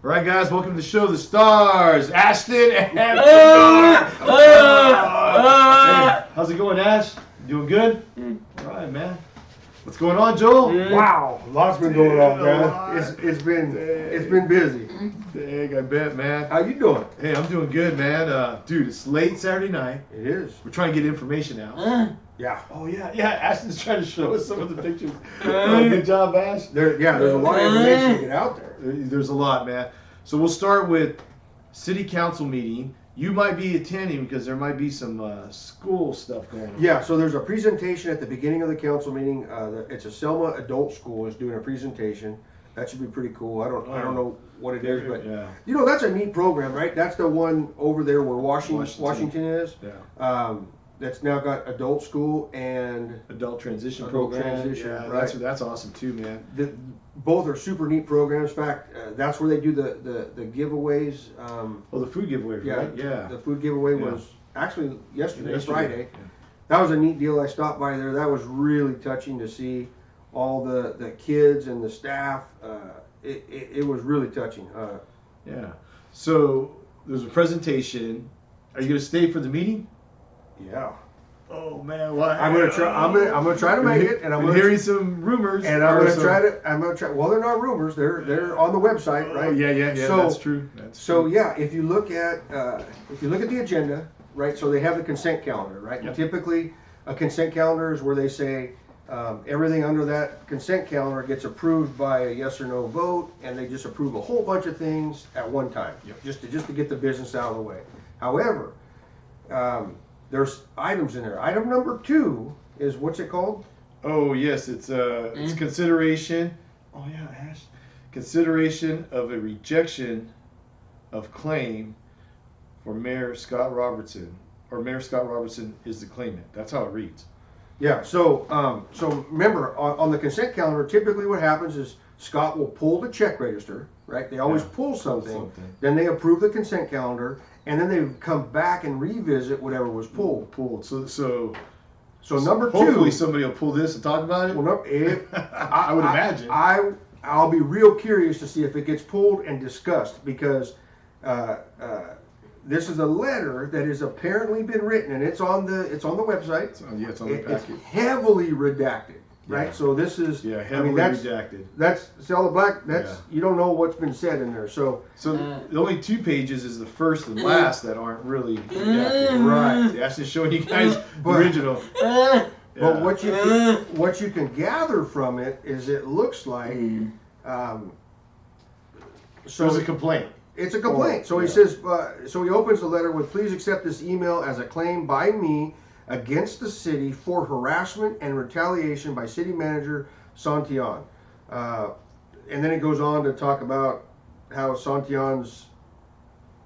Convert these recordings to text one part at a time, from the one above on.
All right, guys, welcome to the show, The Stars. Ashton and Hey, how's it going, Ash? You doing good? All right, man. What's going on, Joel? Wow, lots been going on, guys. It's been busy. Dang, I bet, man. How you doing? Hey, I'm doing good, man. Dude, it's late Saturday night. It is. We're trying to get information out. Yeah. Oh, yeah. Ashton's trying to show us some of the pictures. Good job, Ash. There's a lot of information to get out there. There's a lot, man. So we'll start with city council meeting. You might be attending because there might be some school stuff going on. Yeah, so there's a presentation at the beginning of the council meeting. It's a Selma adult school is doing a presentation. That should be pretty cool. I don't know what it is, but you know, that's a neat program, right? That's the one over there where Washington is. Yeah. That's now got adult school and adult transition program. Yeah, right. That's awesome too, man. Both are super neat programs. In fact, that's where they do the giveaways. The food giveaway, right? Yeah. The food giveaway was actually yesterday. Friday. Yeah. That was a neat deal. I stopped by there. That was really touching to see all the kids and the staff. It was really touching. Yeah. So there's a presentation. Are you going to stay for the meeting? Yeah. Oh man, why? I'm gonna try to make it, and I'm hearing some rumors. And I'm gonna try. Well, they're not rumors. They're on the website, right? Yeah. So, that's true. Yeah, if you look at the agenda, right? So they have the consent calendar, right? Yep. And typically, a consent calendar is where they say everything under that consent calendar gets approved by a yes or no vote, and they just approve a whole bunch of things at one time, just to get the business out of the way. However, there's items in there. Item number 2 is, what's it called? Oh yes, it's consideration. Oh yeah, Ash. Consideration of a rejection of claim for Mayor Scott Robertson, or Mayor Scott Robertson is the claimant. That's how it reads. Yeah. So remember, on the consent calendar, typically what happens is Scott will pull the check register. Right? They always pull something. Then they approve the consent calendar. And then they come back and revisit whatever was pulled. So number 2. Hopefully somebody will pull this and talk about it. Well, I would imagine. I'll be real curious to see if it gets pulled and discussed, because this is a letter that has apparently been written, and it's on the website. It's on the packet. It's heavily redacted. Right, yeah. So this is heavily redacted. That's Sell the Black. You don't know what's been said in there. So the only 2 pages is the first and last that aren't really redacted. Right. That's just showing you guys the original. But what you can gather from it is it looks like so it's a complaint. It's a complaint. So he says. So he opens the letter with, "Please accept this email as a claim by me against the city for harassment and retaliation by city manager Santillan." And then it goes on to talk about how Santillan's,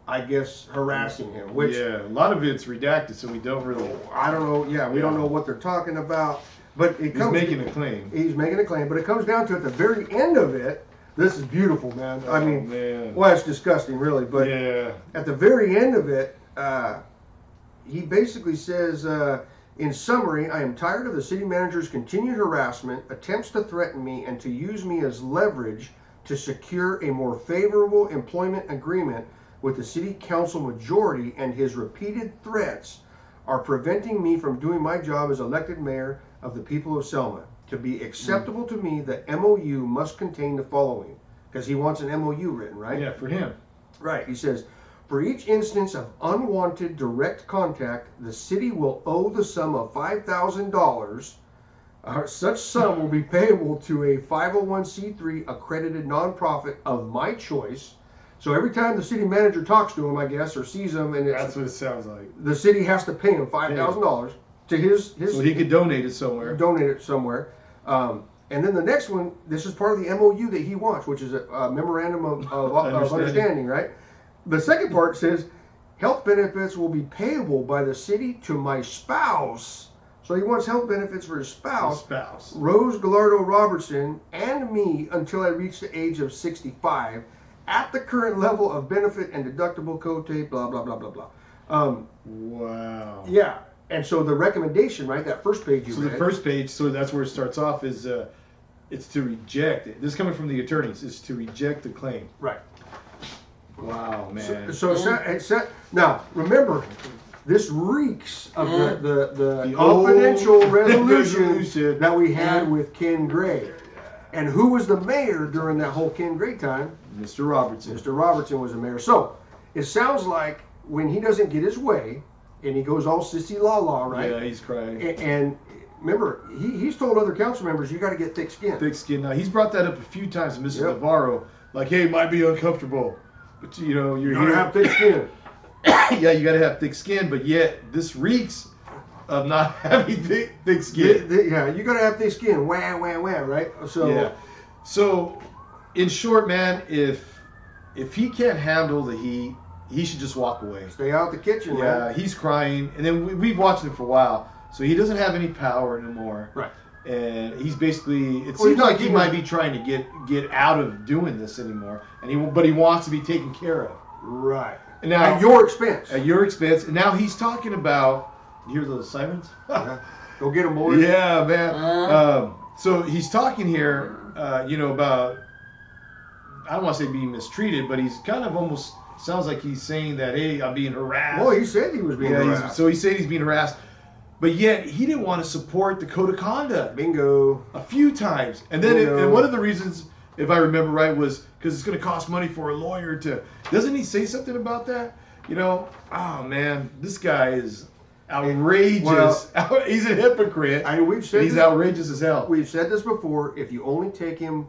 I guess, harassing him. Which, a lot of it's redacted, so we don't really. I don't know. Yeah, we don't know what they're talking about. But he's making a claim. He's making a claim, but it comes down to, at the very end of it. This is beautiful, man. I mean, well, it's disgusting, really. But at the very end of it, he basically says, in summary, I am tired of the city manager's continued harassment, attempts to threaten me, and to use me as leverage to secure a more favorable employment agreement with the city council majority, and his repeated threats are preventing me from doing my job as elected mayor of the people of Selma. To be acceptable to me, the MOU must contain the following. Because he wants an MOU written, right? Yeah, for him. Right. He says, for each instance of unwanted direct contact, the city will owe the sum of $5,000. Such sum will be payable to a 501c3 accredited nonprofit of my choice. So every time the city manager talks to him, I guess, or sees him, and that's what it sounds like. The city has to pay him $5,000 to his. So he could donate it somewhere. And then the next one, this is part of the MOU that he wants, which is a memorandum of understanding, right? The second part says, health benefits will be payable by the city to my spouse. So he wants health benefits for his spouse, Rose Gallardo Robertson, and me until I reach the age of 65, at the current level of benefit and deductible code, blah, blah, blah, blah, blah. Wow. Yeah. And so the recommendation, right, that first page you read. So the first page, so that's where it starts off, is it's to reject it. This is coming from the attorneys, is to reject the claim. Right. Wow, man. Now, remember, this reeks of the confidential resolution that we had with Ken Gray. And who was the mayor during that whole Ken Gray time? Mr. Robertson. Mr. Robertson was the mayor. So, it sounds like when he doesn't get his way, and he goes all sissy la, right? Yeah, he's crying. And remember, he's told other council members, you got to get thick skin. Thick skin. Now, he's brought that up a few times to Mrs. Navarro. Like, hey, it might be uncomfortable, but you're here. You got to have thick skin. Yeah, you got to have thick skin, but yet this reeks of not having thick skin. Yeah, you got to have thick skin. Wah, wah, wah, right? So, yeah. So, in short, man, if he can't handle the heat, he should just walk away. Stay out the kitchen, man. Yeah, he's crying. And then we've watched him for a while, so he doesn't have any power anymore. Right. And he's basically, it seems like he might be trying to get out of doing this anymore, but he wants to be taken care of. Right. And now, at your expense. At your expense. And now he's talking about, you hear those sirens? Yeah. Go get them, boys. Yeah, man. So he's talking here, about, I don't want to say being mistreated, but he's kind of almost, sounds like he's saying that, hey, I'm being harassed. Well, he said he was being harassed. So he said he's being harassed. But yet, he didn't want to support the code of conduct. Bingo. A few times. And then and one of the reasons, if I remember right, was because it's going to cost money for a lawyer to... Doesn't he say something about that? Oh, man, this guy is outrageous. Well, he's a hypocrite. He's outrageous as hell. We've said this before. If you only take him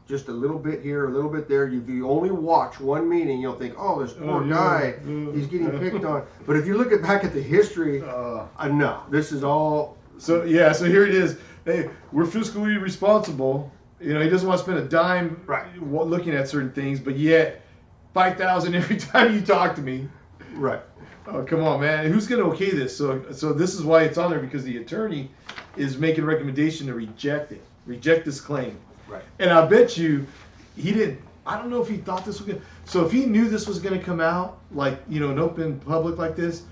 just a little bit here, a little bit there, if you only watch one meeting, you'll think, oh, this poor guy, he's getting picked on. But if you look back at the history, no, this is all... So here it is. Hey, we're fiscally responsible. He doesn't want to spend a dime looking at certain things, but yet $5,000 every time you talk to me. Right. Oh, come on, man. Who's going to okay this? So this is why it's on there, because the attorney is making a recommendation to reject this claim. Right. And I bet you he didn't, I don't know if he thought this was going to, so if he knew this was going to come out, like, an open public like this,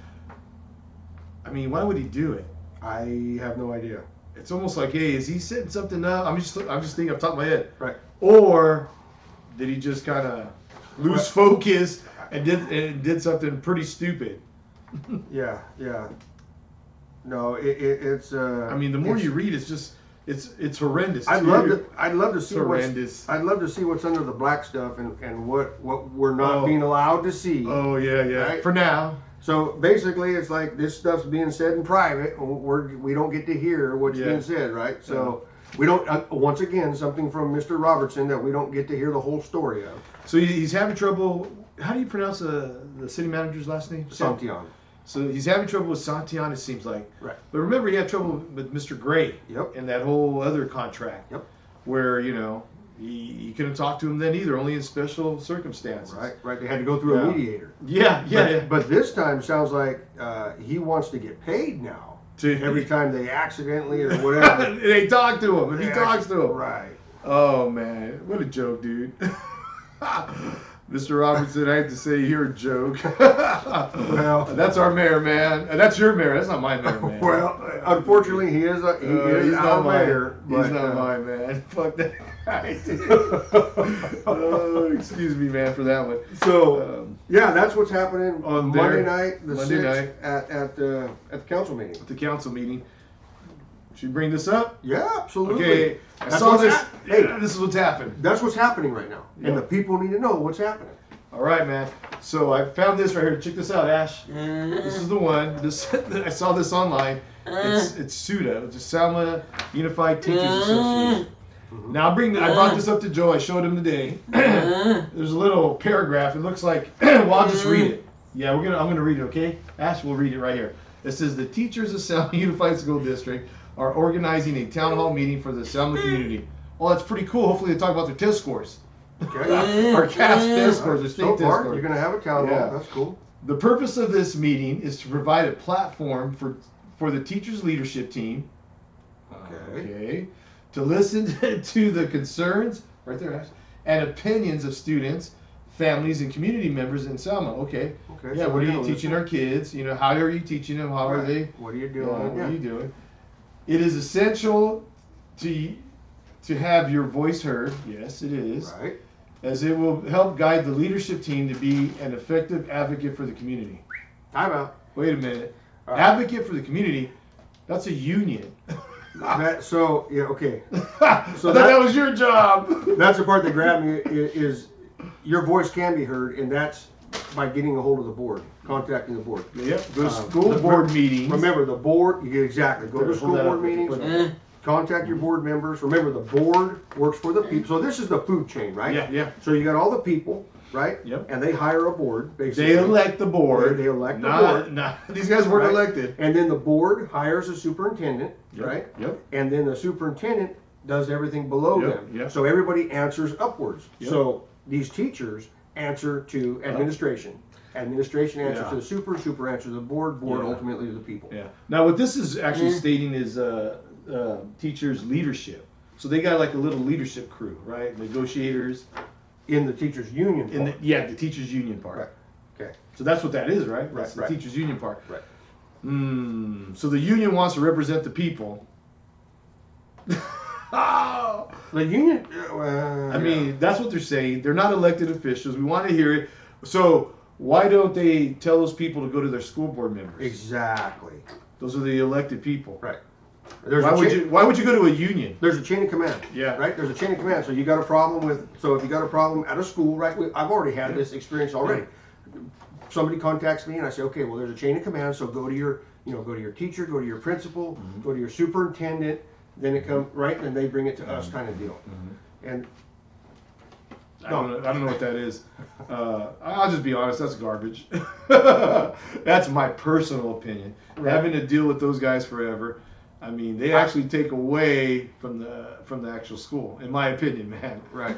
I mean, why would he do it? I have no idea. It's almost like, hey, is he setting something up? I'm just thinking off the top of my head. Right. Or did he just kind of lose focus and did something pretty stupid? Yeah. No, it's. I mean, the more you read, it's just it's horrendous. I'd love to see horrendous. I'd love to see what's under the black stuff and what we're not being allowed to see. Oh yeah. Right? For now. So basically, it's like this stuff's being said in private. We don't get to hear what's being said, right? So we don't. Once again, something from Mr. Robertson that we don't get to hear the whole story of. So he's having trouble. How do you pronounce the city manager's last name? Santillan. So he's having trouble with Santillan, it seems like. Right. But remember, he had trouble with Mr. Gray. Yep. And that whole other contract. Yep. Where he couldn't talk to him then either, only in special circumstances. Right. They had to go through a mediator. Yeah. But this time sounds like he wants to get paid now. Every time they accidentally or whatever. They talk to him. If he talks to him. Right. Oh man, what a joke, dude. Mr. Robertson, I hate to say you're a joke. Well, that's our mayor, man. That's your mayor. That's not my mayor, man. Well, unfortunately, he is our mayor. He's not mine, man. Fuck that guy. Excuse me, man, for that one. So, that's what's happening on Monday night, the Monday 6th, night at the council meeting. At the council meeting. Should we bring this up? Yeah, absolutely. Okay, I saw this. Hey, this is what's happening. That's what's happening right now, and the people need to know what's happening. All right, man. So I found this right here. Check this out, Ash. This is the one. I saw this online. It's SUDA. It's the Selma Unified Teachers Association. Now I brought this up to Joe. I showed him today. There's a little paragraph. It looks like. Well, I'll just read it. Yeah, I'm gonna read it. Okay, Ash will read it right here. It says the teachers of Selma Unified School District are organizing a town hall meeting for the Selma community. Well, that's pretty cool. Hopefully they talk about their test scores. Okay. Our CAS test scores, or state test scores. You're going to have a town hall. That's cool. The purpose of this meeting is to provide a platform for the teachers' leadership team. Okay. To listen to the concerns, right there, Ash, and opinions of students, families, and community members in Selma. Okay. Yeah, so what are you teaching our kids? How are you teaching them? How are they? What are you doing? What are you doing? It is essential to have your voice heard. Yes, it is. Right. as it will help guide the leadership team to be an effective advocate for the community. Time out. Wait a minute. Right. Advocate for the community? That's a union. So, yeah, okay. So that was your job. That's the part that grabbed me is your voice can be heard, and that's by getting a hold of the board, contacting the board. Yep. Go to school board meetings. Remember the board. Exactly. Go to school board meetings. Contact your board members. Remember the board works for the people. So this is the food chain, right? Yeah. Yeah. So you got all the people, right? Yep. And they hire a board, basically. They elect the board. They elect the board. These guys weren't elected. And then the board hires a superintendent, right? Yep. And then the superintendent does everything below them. Yep. So everybody answers upwards. Yep. So these teachers answer to administration. Administration answers to the super answers to the board ultimately to the people. Yeah. Now what this is actually stating is teachers' leadership. So they got like a little leadership crew, right? Negotiators. In the teachers' union part. The teachers' union part. Right. Okay. So that's what that is, right? That's the teachers' union part. Right. So the union wants to represent the people. The union. I mean, that's what they're saying. They're not elected officials. We want to hear it. So why don't they tell those people to go to their school board members? Exactly. Those are the elected people. Right. Why would you go to a union? There's a chain of command. Yeah. Right? There's a chain of command. So you got a problem if you got a problem at a school, right? I've already had this experience already. Yeah. Somebody contacts me and I say, okay, well, there's a chain of command. So go to your teacher, go to your principal, go to your superintendent. Then it comes, right? And they bring it to us kind of deal. And I don't know what that is. I'll just be honest. That's garbage. That's my personal opinion. Right. Having to deal with those guys forever. I mean, they actually take away from the actual school, in my opinion, man. Right.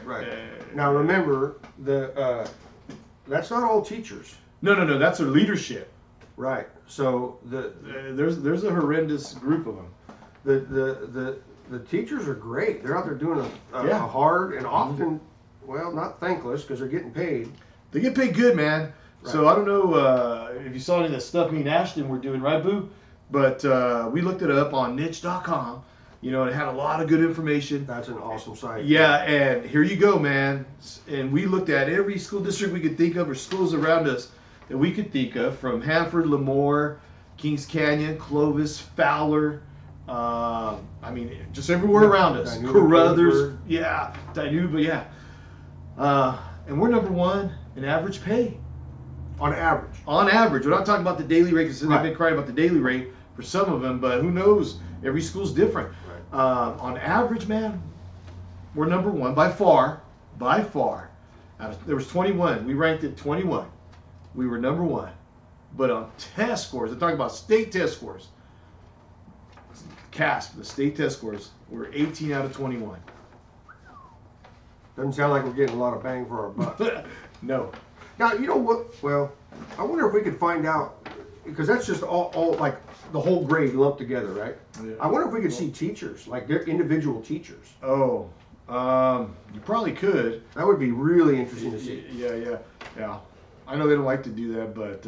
Now remember, that's not all teachers. No. That's their leadership. Right. So there's a horrendous group of them. The teachers are great. They're out there doing a hard and often, well, not thankless because they're getting paid. They get paid good, man. Right. So I don't know if you saw any of the stuff me and Ashton were doing, right, Boo? But we looked it up on niche.com. You know, it had a lot of good information. That's an awesome site. Yeah, and here you go, man. And we looked at every school district we could think of, or schools around us that we could think of, from Hanford, Lemoore, Kings Canyon, Clovis, Fowler. I mean, just everywhere around us. Carruthers, Dinuba, and we're number one in average pay. On average. On average. We're not talking about the daily rate, because they've been crying about the daily rate for some of them, but who knows? Every school's different. Right. On average, man, we're number one by far. There was 21. We ranked at 21. We were number one. But on test scores, I'm talking about state test scores. CASP, the state test scores, we're 18 out of 21. Doesn't sound like we're getting a lot of bang for our buck. No. Now, you know what? Well, I wonder if we could find out, because that's just all like the whole grade lumped together, right? Yeah. I wonder if we could see teachers, like their individual teachers. Oh, you probably could. That would be really interesting to see. Yeah. I know they don't like to do that, but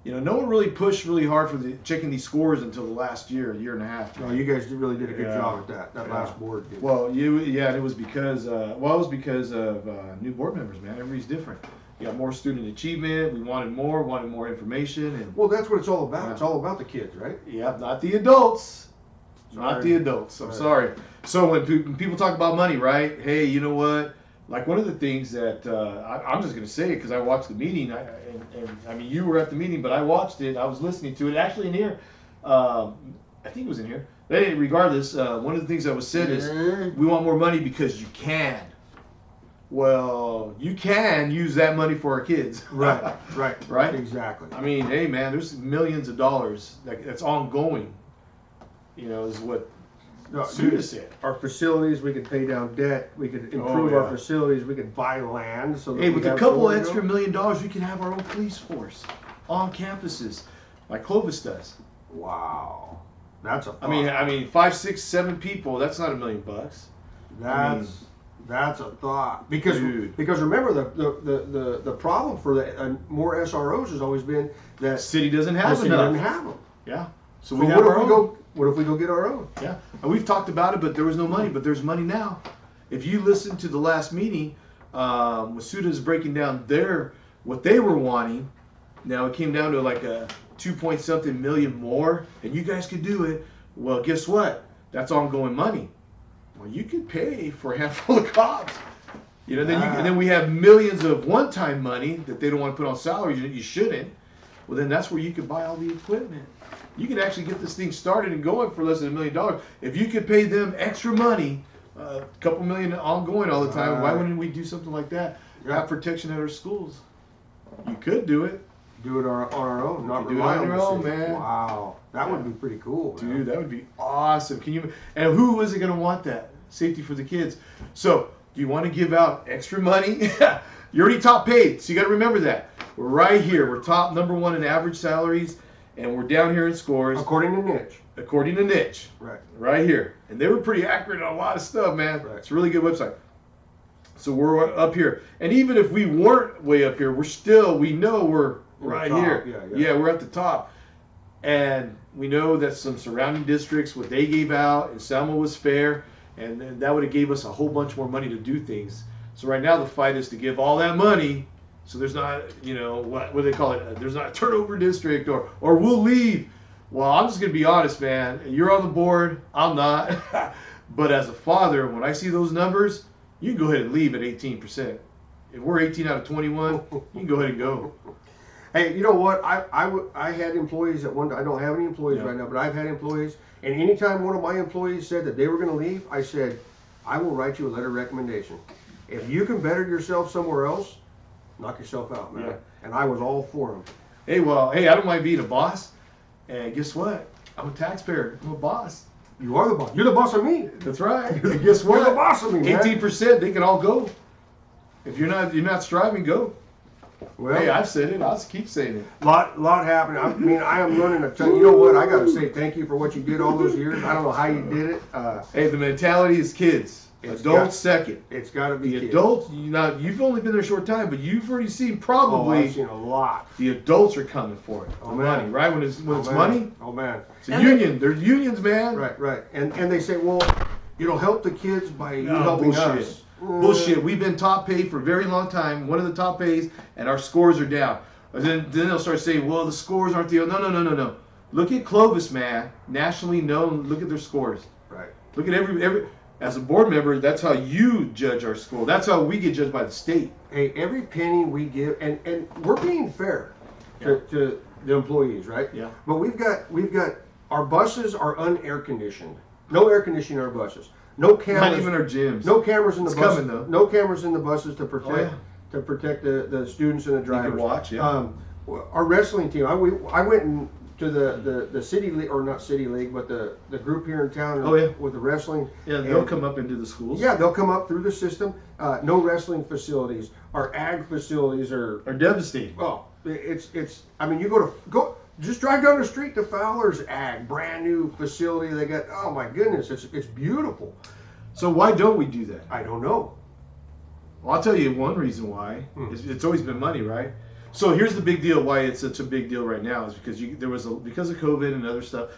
no one really pushed really hard for checking these scores until the last year and a half. No, you guys really did a good job at that last board. Did. Well, and it was because of new board members, man. Everybody's different. You got more student achievement. We wanted more information. And well, that's what it's all about. It's all about the kids, right? Yeah, not the adults. Not the adults. I'm sorry. So when people talk about money, right? Hey, you know what? Like one of the things that I'm just going to say it because I watched the meeting. I mean, you were at the meeting, but I watched it. I was listening to it. Actually, in here, I think it was in here. Regardless, one of the things that was said is we want more money because you can. Well, you can use that money for our kids. Right. Exactly. I mean, hey, man, there's millions of dollars that's ongoing. Is what Suda said. Our facilities, we could pay down debt. We could improve our facilities. We could buy land. So that with a couple extra $1 million, we can have our own police force on campuses, like Clovis does. Wow, that's a thought. I mean, 5, 6, 7 people. That's not $1 million. That's a thought. Because remember the problem for the more SROs has always been that city doesn't have enough. Doesn't have them. Yeah. So what if we go get our own? Yeah. And we've talked about it, but there was no money. But there's money now. If you listen to the last meeting, Masuda is breaking down what they were wanting. Now it came down to like a 2 point something million more, and you guys could do it. Well, guess what? That's ongoing money. Well, you could pay for a handful of cops. You know, and then we have millions of one-time money that they don't want to put on salaries. You shouldn't. Well, then that's where you could buy all the equipment. You can actually get this thing started and going for less than $1 million. If you could pay them extra money, a couple million ongoing all the time, why wouldn't we do something like that? Have protection at our schools. You could do it. Do it on our own, not rely on your own, man. Wow, that would be pretty cool, man. Dude. That would be awesome. Can you? And who isn't going to want that? Safety for the kids. So, do you want to give out extra money? You're already top paid, so you got to remember that. We're right here. We're top number one in average salaries, and we're down here in scores. According to Niche. According to Niche. Right. Right here. And they were pretty accurate on a lot of stuff, man. Right. It's a really good website. So we're up here. And even if we weren't way up here, we know we're right here. Yeah, we're at the top. And we know that some surrounding districts, what they gave out, and Selma was fair, and then that would have gave us a whole bunch more money to do things. So right now the fight is to give all that money so there's not, what do they call it? There's not a turnover district or we'll leave. Well, I'm just going to be honest, man. You're on the board. I'm not. But as a father, when I see those numbers, you can go ahead and leave at 18%. If we're 18 out of 21, you can go ahead and go. Hey, you know what? I had employees at one time. I don't have any employees right now, but I've had employees. And anytime one of my employees said that they were going to leave, I said, I will write you a letter of recommendation. If you can better yourself somewhere else, knock yourself out, man. Yeah. And I was all for them. Hey, I don't mind being a boss. And guess what? I'm a taxpayer. I'm a boss. You are the boss. You're the boss of me. That's right. And guess what? You're the boss of me, man. 18%, they can all go. If you're not striving, go. Well, hey, I've said it. I'll keep saying it. Lot happening. I mean, I am learning a ton. You know what? I got to say thank you for what you did all those years. I don't know how you did it. Hey, the mentality is kids. Adults second. It's got to be the adults. You've only been there a short time, but you've already seen probably. I've seen a lot. The adults are coming for it. The money, right? When it's money. Oh man. It's a union. There's unions, man. Right. And they say, well, help the kids by you helping us. Bullshit. We've been top paid for a very long time. One of the top pays, and our scores are down. And then they'll start saying, well, the scores aren't the. No. Look at Clovis, man. Nationally known. Look at their scores. Right. Look at every. As a board member, that's how you judge our school. That's how we get judged by the state. Hey, every penny we give, and we're being fair to the employees, right? Yeah. But we've got our buses are unair conditioned. No air conditioning in our buses. No cameras. Not even our gyms. No cameras in the buses. Coming, though. No cameras in the buses to protect the students and the drivers. You can watch. Yeah. Our wrestling team. I went and. To the city league, or not city league, but the group here in town with the wrestling. Yeah, they'll come up into the schools. Yeah, they'll come up through the system. No wrestling facilities. Our ag facilities are devastating. Oh, it's. I mean, you go just drive down the street to Fowler's Ag, brand new facility. They got. Oh my goodness, it's beautiful. So why don't we do that? I don't know. Well, I'll tell you one reason why. It's always been money, right? So here's the big deal. Why it's such a big deal right now is because because of COVID and other stuff.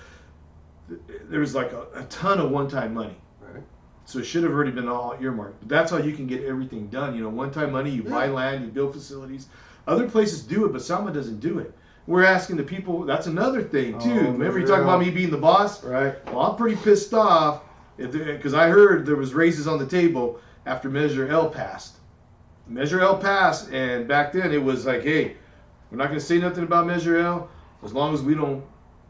There was like a ton of one-time money. Right. So it should have already been all earmarked. But that's how you can get everything done. One-time money. You buy land. You build facilities. Other places do it, but Selma doesn't do it. We're asking the people. That's another thing too. Remember you talking about me being the boss? Right. Well, I'm pretty pissed off because I heard there was raises on the table after Measure L passed. Measure L passed, and back then it was like, hey, we're not going to say nothing about Measure L as long as we don't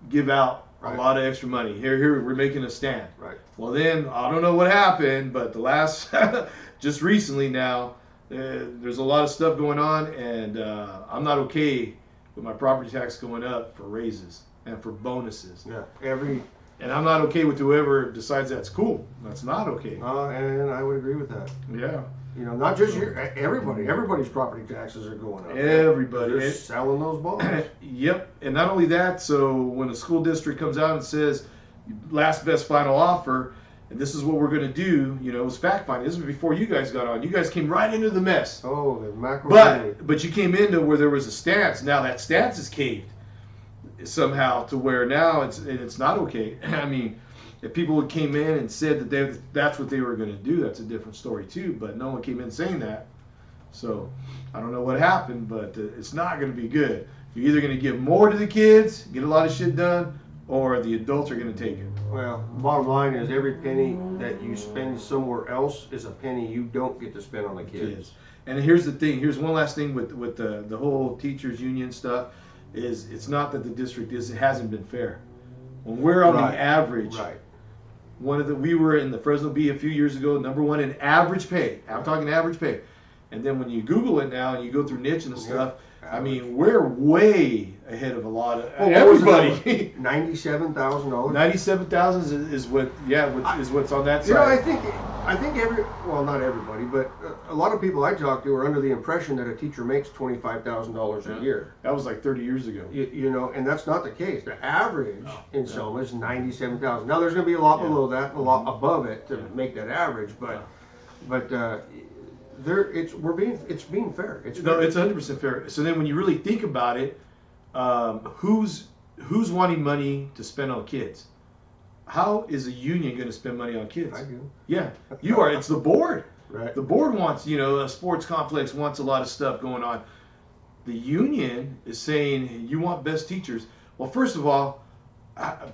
give out a lot of extra money. Here, we're making a stand. Right. Well, then, I don't know what happened, but the last, just recently now, there's a lot of stuff going on, and I'm not okay with my property tax going up for raises and for bonuses. Yeah, and I'm not okay with whoever decides that's cool. That's not okay. And I would agree with that. Yeah. Not just everybody. Everybody's property taxes are going up. Everybody. They're selling those bonds. Yep. And not only that, so when a school district comes out and says, last best final offer, and this is what we're going to do, it was fact finding. This was before you guys got on. You guys came right into the mess. Oh, the macro. But you came into where there was a stance. Now that stance is caved somehow to where now it's not okay. I mean, if people came in and said that that's what they were going to do, that's a different story too. But no one came in saying that. So I don't know what happened, but it's not going to be good. You're either going to give more to the kids, get a lot of shit done, or the adults are going to take it. Well, bottom line is every penny that you spend somewhere else is a penny you don't get to spend on the kids. And here's the thing. Here's one last thing with the whole teachers union stuff is it's not that the district hasn't been fair. When we're on the average, we were in the Fresno Bee a few years ago, #1 in average pay. I'm talking average pay. And then when you Google it now and you go through niche and stuff, I mean, we're way ahead of a lot of everybody. $97,000. $97,000 is what, is what's on that side. You know, I think not everybody, but a lot of people I talk to are under the impression that a teacher makes $25,000 a year. That was like 30 years ago. You know, and that's not the case. The average in Selma is $97,000. Now there's going to be a lot below that and a lot above it to make that average, but it's being fair. It's 100% fair. So then when you really think about it, who's wanting money to spend on kids? How is a union going to spend money on kids? I do. Yeah, you are. It's the board. Right. The board wants, a sports complex wants a lot of stuff going on. The union is saying, you want best teachers. Well, first of all,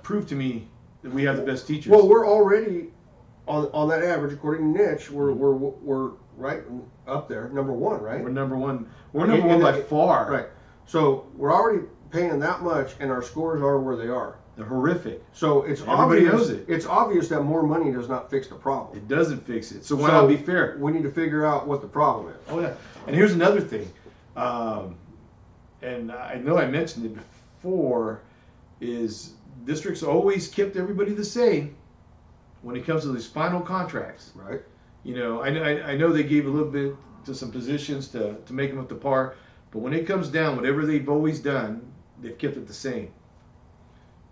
prove to me that we have the best teachers. Well, we're already on that average, according to niche, we're right up there, #1, right? We're #1. We're #1 by far. Right. So we're already paying that much, and our scores are where they are. They're horrific. So it's Everybody obvious. knows it. It's obvious that more money does not fix the problem. It doesn't fix it. So why not be fair? We need to figure out what the problem is. Oh yeah. And here's another thing, and I know I mentioned it before, is districts always kept everybody the same when it comes to these final contracts. Right. I know they gave a little bit to some positions to make them up to par, but when it comes down, whatever they've always done, they've kept it the same.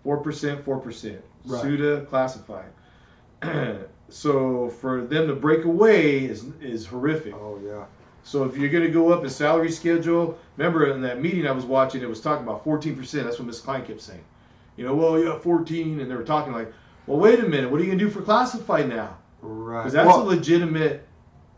4%, 4%. Right. SUDA classified. So for them to break away is horrific. Oh yeah. So if you're going to go up a salary schedule, remember in that meeting I was watching, it was talking about 14%. That's what Ms. Klein kept saying. 14, and they were talking like, well, wait a minute, what are you going to do for classified now? Right. Because that's a legitimate.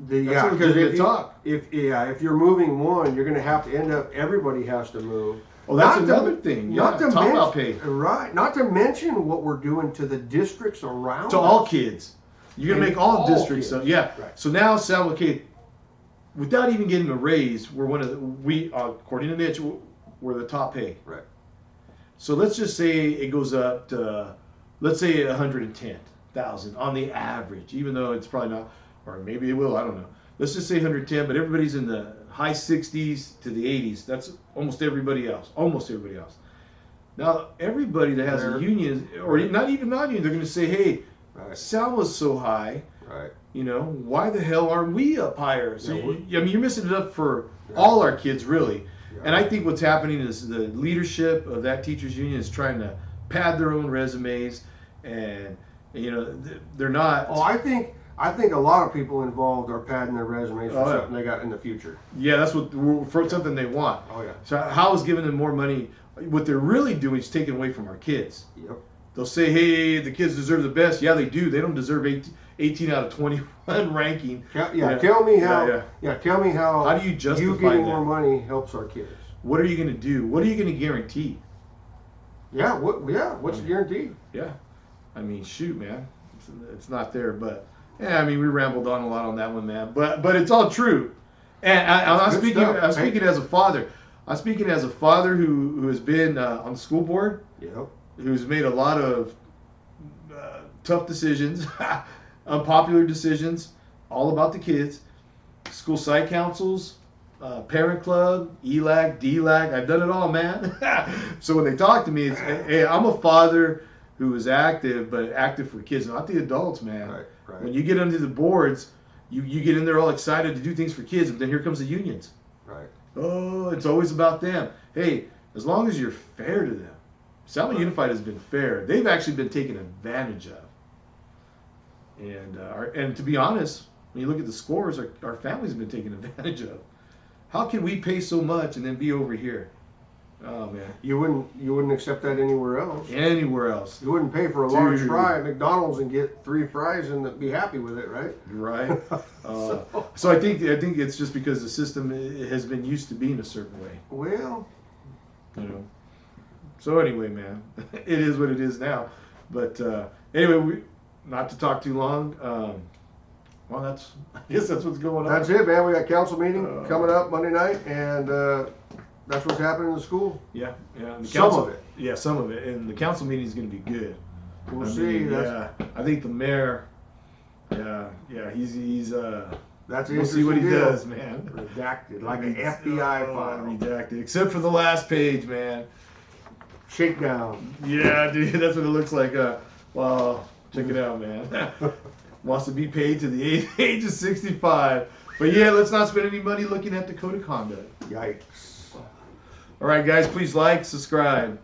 Because if you're moving one, you're going to have to end up. Everybody has to move. Oh, that's another thing. Not to mention pay. Right. Not to mention what we're doing to the districts around. To all kids. You're going to make all districts. So Right. So now, without even getting a raise, we're according to niche, we're the top pay. Right. So let's just say it goes up to, let's say 110,000 on the average, even though it's probably not, or maybe it will, I don't know. Let's just say 110, but everybody's in the high 60s to the 80s. That's almost everybody else. Now, everybody that has a union, or not even non-union, they're going to say, hey, Selma's so high. Right. Why the hell aren't we up higher? So, you're missing it up for all our kids, really. Yeah. And I think what's happening is the leadership of that teachers union is trying to pad their own resumes, and they're not. Oh, I think a lot of people involved are padding their resumes for something they got in the future. Yeah, that's for something they want. Oh yeah. So how is giving them more money? What they're really doing is taking away from our kids. Yep. They'll say, hey, the kids deserve the best. Yeah, they do. They don't deserve 18 out of 21 ranking. Tell me how. Tell me how. How do you justify you getting more money helps our kids? What are you going to do? What are you going to guarantee? Yeah. What's the guarantee? Yeah. I mean, shoot, man. It's not there, but we rambled on a lot on that one, man. But it's all true. And I'm speaking as a father. I'm speaking as a father who has been on the school board. Yep. Who's made a lot of tough decisions, unpopular decisions, all about the kids. School site councils, parent club, ELAC, DLAC. I've done it all, man. So when they talk to me, it's, hey, I'm a father who is active, but active for kids, not the adults, man. Right. When you get under the boards, you get in there all excited to do things for kids, but then here comes the unions. Right. Oh, it's always about them. Hey, as long as you're fair to them. Selma Unified has been fair. They've actually been taken advantage of. And to be honest, when you look at the scores, our families have been taken advantage of. How can we pay so much and then be over here? Oh man. You wouldn't accept that anywhere else. Anywhere else. You wouldn't pay for a large fry at McDonald's and get 3 fries and be happy with it, right? Right. So I think it's just because the system has been used to being a certain way. Well, you know. So anyway, man, it is what it is now. But anyway, not to talk too long. Well, I guess that's what's going on. That's it, man. We got council meeting coming up Monday night, and that's what's happening in the school. Yeah, yeah. Some of it. Yeah, some of it. And the council meeting is going to be good. We'll see. Yeah, I think the mayor. Yeah, he's. That's an we'll see what he deal. does, man. Redacted, like an FBI file. Redacted, except for the last page, man. Shakedown. Yeah, dude, that's what it looks like. Well, check it out, man. Wants to be paid to the age of 65. But yeah, let's not spend any money looking at the code of conduct. Yikes. All right, guys, please like, subscribe.